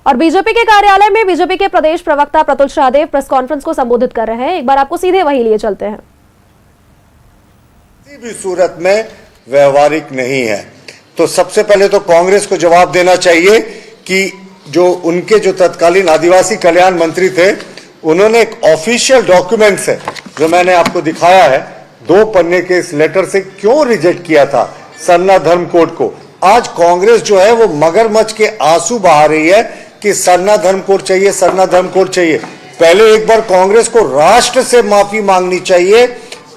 और बीजेपी के कार्यालय में बीजेपी के प्रदेश प्रवक्ता प्रतुल शाहदेव प्रेस कॉन्फ्रेंस को संबोधित कर रहे हैं। एक बार आपको सीधे वही लिए चलते हैं। किसी भी सूरत में व्यवहारिक नहीं है। तो सबसे पहले तो कांग्रेस को जवाब देना चाहिए कि जो उनके जो तत्कालीन आदिवासी कल्याण मंत्री थे, उन्होंने एक ऑफिशियल डॉक्यूमेंट से जो मैंने आपको दिखाया है 2 पन्ने के इस लेटर से क्यों रिजेक्ट किया था सरना धर्म कोड को। आज कांग्रेस जो है वो मगरमच्छ के आंसू बहा रही है कि सरना धर्म कोड चाहिए, सरना धर्म कोड चाहिए। पहले एक बार कांग्रेस को राष्ट्र से माफी मांगनी चाहिए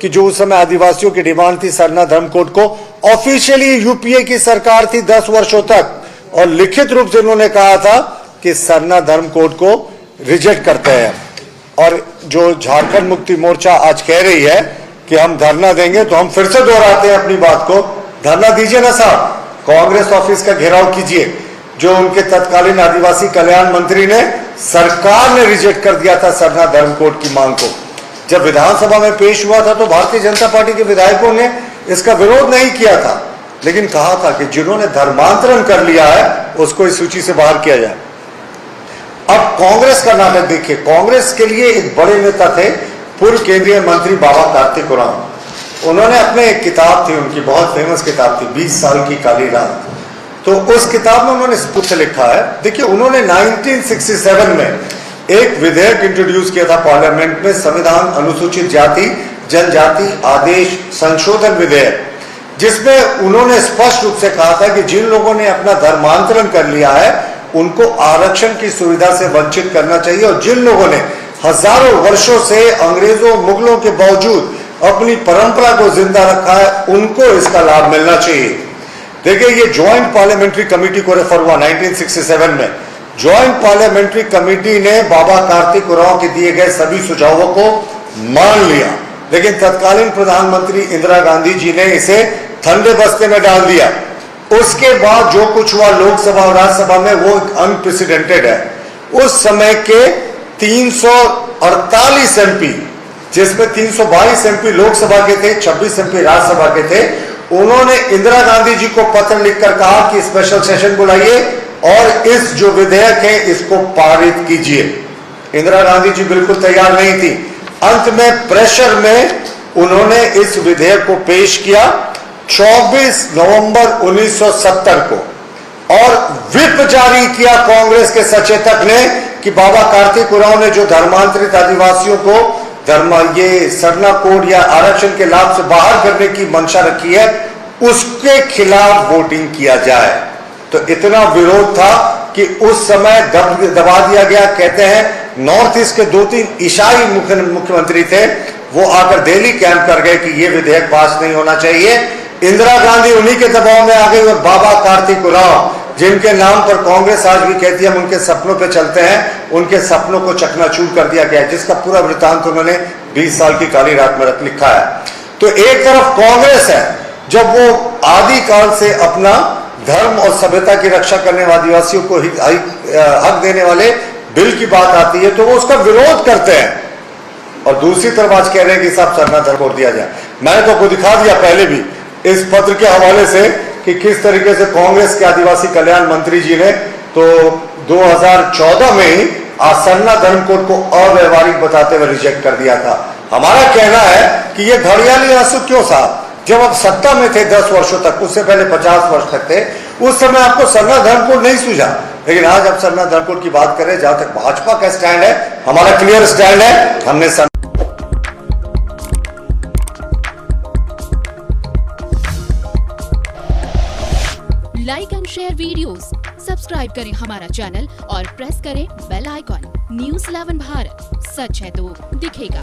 कि जो उस समय आदिवासियों की डिमांड थी सरना धर्म कोड को। ऑफिशियली यूपीए की सरकार थी 10 वर्षों तक और लिखित रूप से उन्होंने कहा था कि सरना धर्म कोड को रिजेक्ट करते हैं। और जो झारखंड मुक्ति मोर्चा आज कह रही है कि हम धरना देंगे, तो हम फिर से दोहराते हैं अपनी बात को। धरना दीजिए ना साहब, कांग्रेस ऑफिस का घेराव कीजिए। जो उनके तत्कालीन आदिवासी कल्याण मंत्री ने, सरकार ने रिजेक्ट कर दिया था सरना धर्म कोड की मांग को। जब विधानसभा में पेश हुआ था तो भारतीय जनता पार्टी के विधायकों ने इसका विरोध नहीं किया था, लेकिन कहा था कि जिन्होंने धर्मांतरण कर लिया है उसको इस सूची से बाहर किया जाए। अब कांग्रेस का नाटक देखिए। कांग्रेस के लिए एक बड़े नेता थे पूर्व केंद्रीय मंत्री बाबा कार्तिक उरांव। उन्होंने अपने एक किताब थी, उनकी बहुत फेमस किताब थी 20 साल की काली रात। तो उस किताब में उन्होंने स्पष्ट से लिखा है, देखिए उन्होंने 1967 में एक विधेयक इंट्रोड्यूस किया था पार्लियामेंट में, संविधान अनुसूचित जाति जनजाति आदेश संशोधन विधेयक, जिसमें उन्होंने स्पष्ट रूप से कहा था कि जिन लोगों ने अपना धर्मांतरण कर लिया है उनको आरक्षण की सुविधा से वंचित करना चाहिए, और जिन लोगों ने हजारों वर्षों से अंग्रेजों मुगलों के बावजूद अपनी परंपरा को जिंदा रखा है उनको इसका लाभ मिलना चाहिए। देखिए ये ज्वाइंट पार्लियामेंट्री कमेटी को रेफर हुआ 1967 में। ज्वाइंट पार्लियामेंट्री कमेटी ने बाबा कार्तिक उरांव के दिए गए सभी सुझावों को मान लिया, लेकिन तत्कालीन प्रधानमंत्री इंदिरा गांधी जी ने इसे ठंडे बस्ते में डाल दिया। उसके बाद जो कुछ हुआ लोकसभा और राज्यसभा में वो अनप्रेसिडेंटेड है। उस समय के 348 एमपी, जिसमें 322 एमपी लोकसभा के थे, 26 एमपी राज्यसभा के थे, उन्होंने इंदिरा गांधी जी को पत्र लिखकर कहा कि स्पेशल सेशन बुलाइए और इस जो विधेयक है इसको पारित कीजिए। इंदिरा गांधी जी बिल्कुल तैयार नहीं थी। अंत में प्रेशर में उन्होंने इस विधेयक को पेश किया 24 नवंबर 1970 को, और व्हिप जारी किया कांग्रेस के सचेतक ने कि बाबा कार्तिक उरांव ने जो धर्मांतरित आदिवासियों को ये सरना कोड या आरक्षण के लाभ से बाहर करने की मंशा रखी है, उसके खिलाफ वोटिंग किया जाए। तो इतना विरोध था कि उस समय दबा दिया गया। कहते हैं नॉर्थ ईस्ट के 2-3 ईसाई मुख्यमंत्री थे, वो आकर दिल्ली कैंप कर गए कि ये विधेयक पास नहीं होना चाहिए। इंदिरा गांधी उन्हीं के दबाव में आ गई और बाबा कार्तिक उरांव, जिनके नाम पर कांग्रेस आज भी कहती है हम उनके सपनों पे चलते हैं, उनके सपनों को चकनाचूर कर दिया गया, जिसका पूरा वृत्तांत उन्होंने 20 साल की काली रात में लिखा है। तो एक तरफ कांग्रेस है, जब वो आदिकाल से अपना धर्म और सभ्यता की रक्षा करने वाले आदिवासियों को हक देने वाले बिल की बात आती है तो वो उसका विरोध करते हैं, और दूसरी तरफ आज कह रहे हैं कि सब सरना धर्म कोड दिया जाए। मैंने तो आपको दिखा दिया पहले भी इस पत्र के हवाले से कि किस तरीके से कांग्रेस के आदिवासी कल्याण मंत्री जी ने तो 2014 में ही सरना धर्म कोड को अव्यवहारिक बताते हुए रिजेक्ट कर दिया था। हमारा कहना है कि ये घड़ियाली आंसू क्यों साहब? जब आप सत्ता में थे 10 वर्षों तक, उससे पहले 50 वर्ष तक थे, उस समय आपको सरना धर्म कोड नहीं सूझा, लेकिन आज आप सरना धर्म कोड की बात करें। जहां तक भाजपा का स्टैंड है, हमारा क्लियर स्टैंड है, हमने like and share videos, subscribe करें हमारा चैनल और प्रेस करें बेल आइकॉन। न्यूज़ 11 भारत, सच है तो दिखेगा।